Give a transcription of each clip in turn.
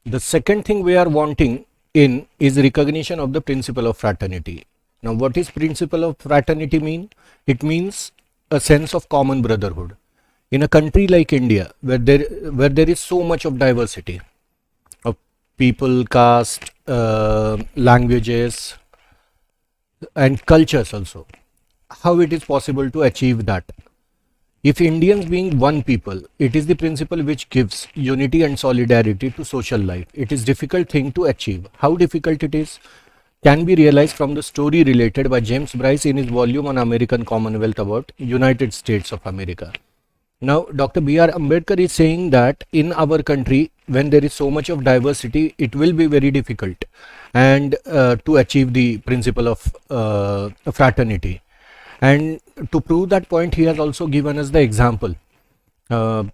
The second thing we are wanting in is recognition of the principle of fraternity. Now, what is principle of fraternity mean? It means a sense of common brotherhood. In a country like India, where there is so much of diversity of people, caste, languages, and cultures also, how it is possible to achieve that? If Indians being one people, it is the principle which gives unity and solidarity to social life. It is difficult thing to achieve. How difficult it is can be realized from the story related by James Bryce in his volume on American Commonwealth about United States of America. Now, Dr. B.R. Ambedkar is saying that in our country, when there is so much of diversity, it will be very difficult and to achieve the principle of fraternity. And to prove that point, he has also given us the example. That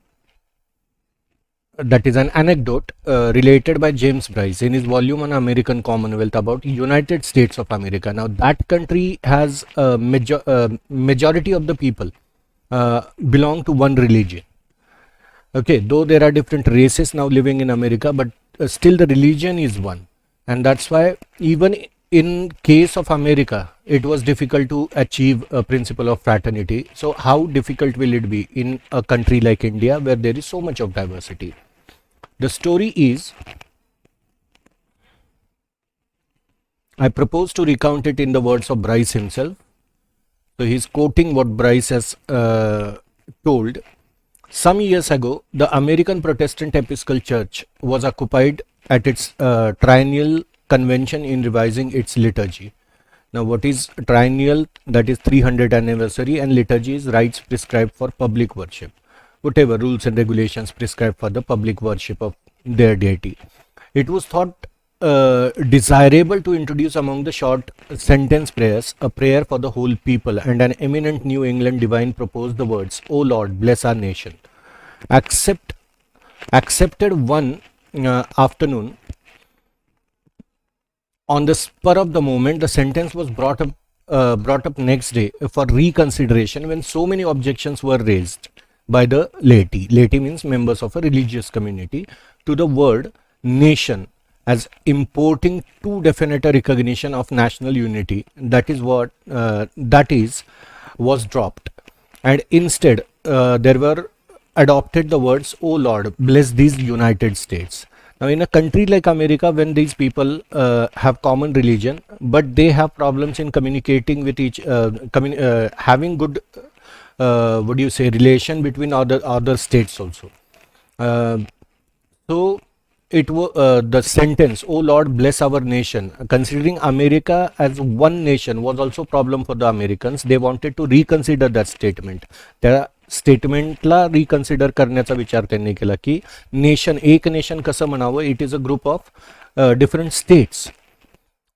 is an anecdote related by James Bryce in his volume on American Commonwealth about United States of America. Now, that country has a majority of the people belong to one religion. Okay, though there are different races now living in America, but still the religion is one. And that's why even in case of America, it was difficult to achieve a principle of fraternity. So how difficult will it be in a country like India where there is so much of diversity? The story is, I propose to recount it in the words of Bryce himself. So he's quoting what Bryce has told. Some years ago, the American Protestant Episcopal Church was occupied at its triennial convention in revising its liturgy. Now, what is triennial? That is 300th anniversary, and liturgy is rites prescribed for public worship. Whatever rules and regulations prescribed for the public worship of their deity. It was thought desirable to introduce among the short sentence prayers a prayer for the whole people, and an eminent New England divine proposed the words, "O Lord, bless our nation." Accepted one afternoon. On the spur of the moment, the sentence was brought up next day for reconsideration when so many objections were raised by the laity. Laity means members of a religious community, to the word nation as importing too definite a recognition of national unity. That is what was dropped, and instead there were adopted the words, "O Lord, bless these United States." Now, in a country like America, when these people have common religion, but they have problems in communicating with having good, relation between other states also. So it was the sentence, "O Lord, bless our nation," considering America as one nation, was also problem for the Americans. They wanted to reconsider that statement. त्या स्टेटमेंटला reconsider करण्याचा विचार त्यांनी केला की nation, एक nation कसं म्हणावं, it is a group of different states.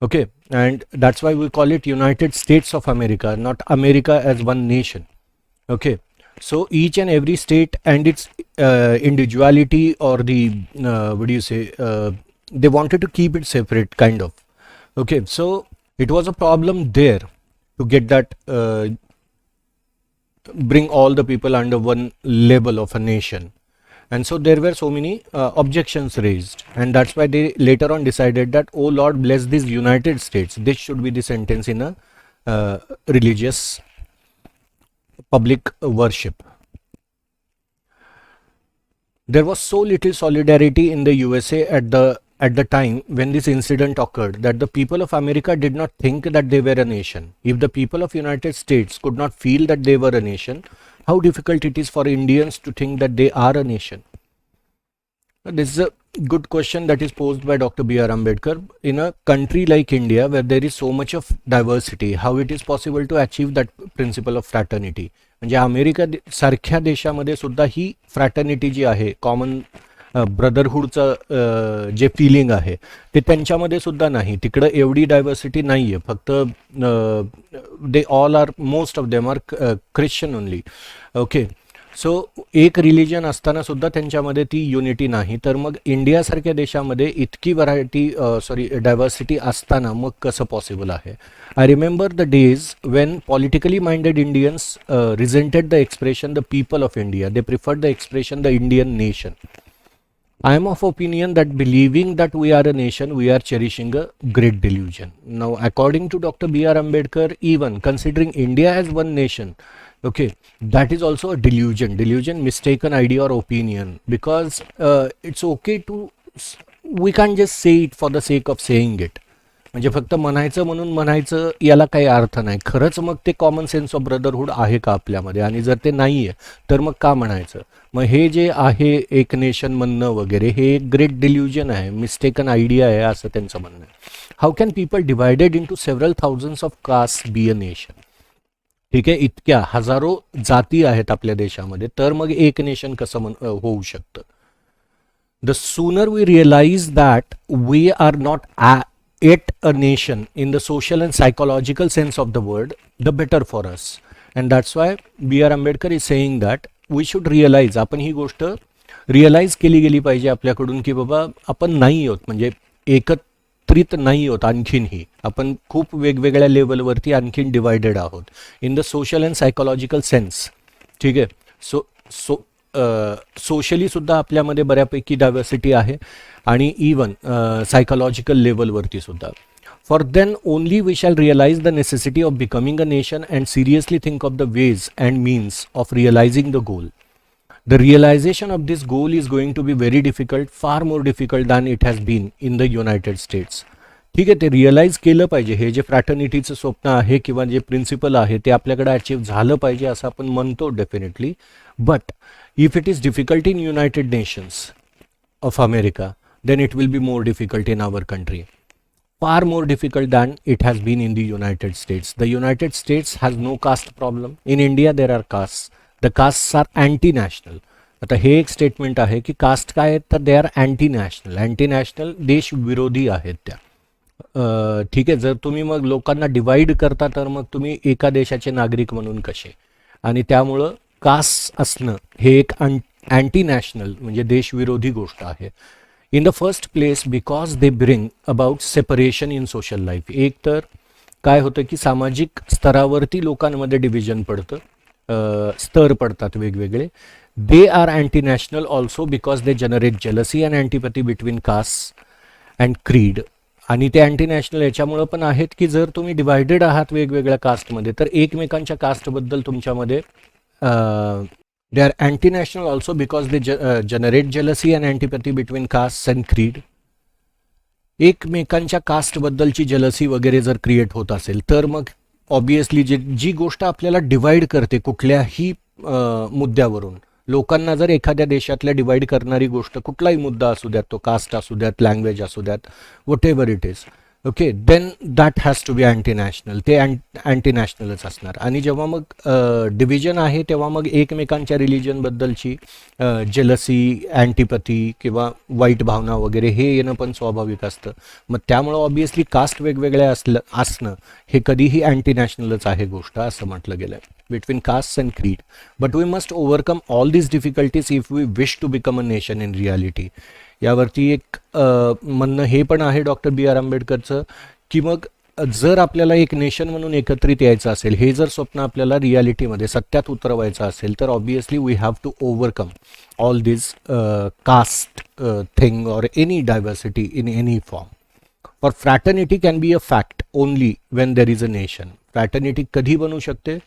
Okay, and that's why we call it United States of America, not America as one nation. Okay, so each and every state and its individuality, or the they wanted to keep it separate, kind of. Okay, so it was a problem there to get that bring all the people under one label of a nation. And so there were so many objections raised, and that's why they later on decided that, "Oh Lord, bless these United States." This should be the sentence in a religious public worship. There was so little solidarity in the USA at the time when this incident occurred, that the people of America did not think that they were a nation. If the people of United States could not feel that they were a nation, how difficult it is for Indians to think that they are a nation? This is a good question that is posed by Dr. B.R. Ambedkar. In a country like India, where there is so much of diversity, how it is possible to achieve that principle of fraternity? म्हणजे America सारख्या देशामध्ये सुद्धा ही fraternity जी आहे, common ब्रदरहूडचं जे filling आहे, ते त्यांच्यामध्ये सुद्धा नाही. तिकडं एवढी डायव्हर्सिटी नाही आहे. फक्त they all are, most of them are Christian only. Okay, so एक रिलिजन असताना सुद्धा त्यांच्यामध्ये ती युनिटी नाही. तर मग इंडियासारख्या देशामध्ये इतकी डायव्हर्सिटी असताना मग कसं पॉसिबल आहे? I remember the days when politically minded Indians resented the expression the people of India. They preferred the expression the Indian nation. I am of opinion that believing that we are a nation, we are cherishing a great delusion. Now, according to Dr. B.R. Ambedkar, even considering India as one nation, okay, that is also a delusion. Delusion, mistaken idea or opinion, because it's okay to, we can't just say it for the sake of saying it. म्हणजे फक्त म्हणायचं म्हणून म्हणायचं याला काही अर्थ नाही. खरंच मग ते कॉमन सेन्स ऑफ ब्रदरहूड आहे का आपल्यामध्ये, आणि जर ते नाही आहे तर मग का म्हणायचं. मग हे जे आहे एक नेशन म्हणणं वगैरे, हे एक ग्रेट डिल्युजन आहे, मिस्टेकन आयडिया आहे असं त्यांचं म्हणणं आहे. How can people divided into several thousands of caste be a nation. ठीक आहे, इतक्या हजारो जाती आहेत आपल्या देशामध्ये, तर मग एक नेशन कसं होऊ शकतं. The sooner we realize that we are not yet a nation in the social and psychological sense of the word, the better for us. And that's why B.R. Ambedkar is saying that we should realize, आपण ही गोष्ट realise केली गेली पाहिजे आपल्याकडून की बाबा आपण नाही आहोत, म्हणजे एकत्रित नाही आहोत, आणखीनही आपण खूप वेगवेगळ्या लेवलवरती आणखीन डिवायडेड आहोत in the social and psychological sense. ठीक आहे, सोशली सुद्धा आपल्यामध्ये बऱ्यापैकी डायव्हर्सिटी आहे आणि इवन सायकोलॉजिकल लेवलवरती सुद्धा. For then only we shall realise the necessity of becoming a nation and seriously think of the ways and means of realising the goal. The realization of this goal is going to be very difficult, far more difficult than it has been in the United States. ठीक आहे, ते realise केलं पाहिजे. हे जे फ्रॅटर्निटीचं स्वप्न आहे किंवा जे principal आहे ते आपल्याकडे अचीव्ह झालं पाहिजे असं आपण म्हणतो definitely. But if it is difficult in United nations of America, then it will be more difficult in our country, far more difficult than it has been in the United States. The United States has no caste problem. In India there are castes. The castes are anti-national. आता हे एक statement आहे की cast काय आहेत तर they are anti national. Anti national देश विरोधी आहेत त्या. ठीक आहे, जर तुम्ही मग लोकांना डिवाइड करता तर मग तुम्ही एका देशाचे नागरिक म्हणून कसे. आणि त्यामुळं कास्ट असणं हे एक अँटी नॅशनल म्हणजे देशविरोधी गोष्ट आहे. In the first place because they bring about separation in social life. एक तर काय होतं की सामाजिक स्तरावरती लोकांमध्ये डिव्हिजन पडतं, स्तर पडतात वेगवेगळे. They are anti national also because they generate jealousy and antipathy between caste and creed. आणि ते अँटी नॅशनल याच्यामुळं पण आहेत की जर तुम्ही डिवायडेड आहात वेगवेगळ्या कास्टमध्ये तर एकमेकांच्या कास्टबद्दल तुमच्यामध्ये they are anti-national also because they generate jealousy and antipathy between castes and creed. एकमेकांच्या कास्टबद्दलची जेलसी वगैरे जर क्रिएट होत असेल तर मग ऑब्वियसली जी गोष्ट आपल्याला डिवाइड करते कुठल्याही मुद्द्यावरून, लोकांना जर एखाद्या देशातल्या डिवाइड करणारी गोष्ट कुठलाही मुद्दा असू द्यात, तो कास्ट असू द्यात, लँग्वेज असू द्यात, whatever it is, okay, then that has to be anti national. ते अँटी नॅशनलच असणार. आणि जेव्हा मग डिव्हिजन आहे तेव्हा मग एकमेकांच्या रिलिजनबद्दलची जेलसी, अँटीपॅथी किंवा वाईट भावना वगैरे हे येणं पण स्वाभाविक असतं. मग त्यामुळं ऑब्वियसली कास्ट वेगवेगळ्या असणं हे कधीही अँटी नॅशनलच आहे गोष्ट असं म्हटलं गेलं आहे between caste and creed. But we must overcome all these difficulties if we wish to become a nation in reality. यावरती एक म्हणणं हे पण आहे डॉक्टर बी आर आंबेडकरचं की मग जर आपल्याला एक नेशन म्हणून एकत्रित यायचं असेल, हे जर स्वप्न आपल्याला रियालिटीमध्ये सत्यात उतरवायचं असेल तर obviously we have to overcome all this caste thing or any diversity in any form. For fraternity can be a fact only when there is a nation. Fraternity कधी बनू शकते?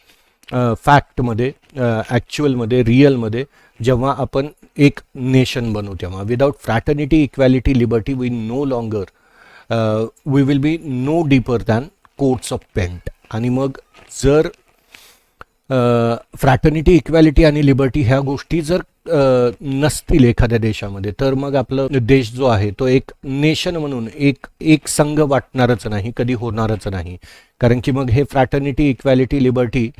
फॅक्टमध्ये, ॲक्च्युअलमध्ये, रिअलमध्ये जेव्हा आपण एक नेशन बनू तेव्हा. Without fraternity, equality, liberty we no longer we will be no deeper than coats of paint. आणि मग जर फ्रॅटर्निटी, इक्वॅलिटी आणि लिबर्टी ह्या गोष्टी जर नसतील एखाद्या देशामध्ये तर मग आपलं देश जो आहे तो एक नेशन म्हणून एक संघ वाटणारच नाही, कधी होणारच नाही. कारण की मग हे fraternity, equality, liberty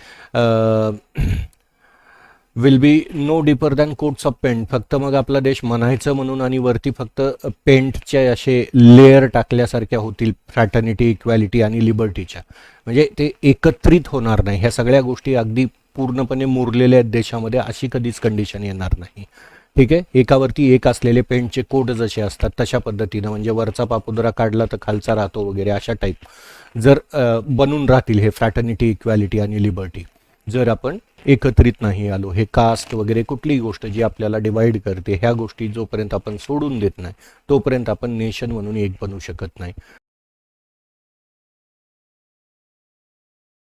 will be no deeper than coats of paint. फक्त मग आपला देश म्हणायचं म्हणून आणि वरती फक्त पेंटचे असे लेअर टाकल्यासारख्या होतील फ्रॅटर्निटी, इक्वॅलिटी आणि लिबर्टीच्या. म्हणजे ते एकत्रित होणार नाही. ह्या सगळ्या गोष्टी अगदी पूर्णपणे मुरलेल्या आहेत देशामध्ये, अशी कधीच कंडिशन येणार नाही. ठीक आहे, एकावरती एक असलेले पेंटचे कोड जसे असतात तशा पद्धतीनं, म्हणजे वरचा पापुद्रा काढला तर खालचा राहतो वगैरे अशा टाईप जर बनून राहतील हे फ्रॅटर्निटी, इक्वॅलिटी आणि लिबर्टी, जर आपण एकत्रित नाही आलो, हे कास्ट वगैरे कुठलीही गोष्ट जी आपल्याला डिवाइड करते, ह्या गोष्टी जोपर्यंत आपण सोडून देत नाही तोपर्यंत आपण नेशन म्हणून एक बनू शकत नाही.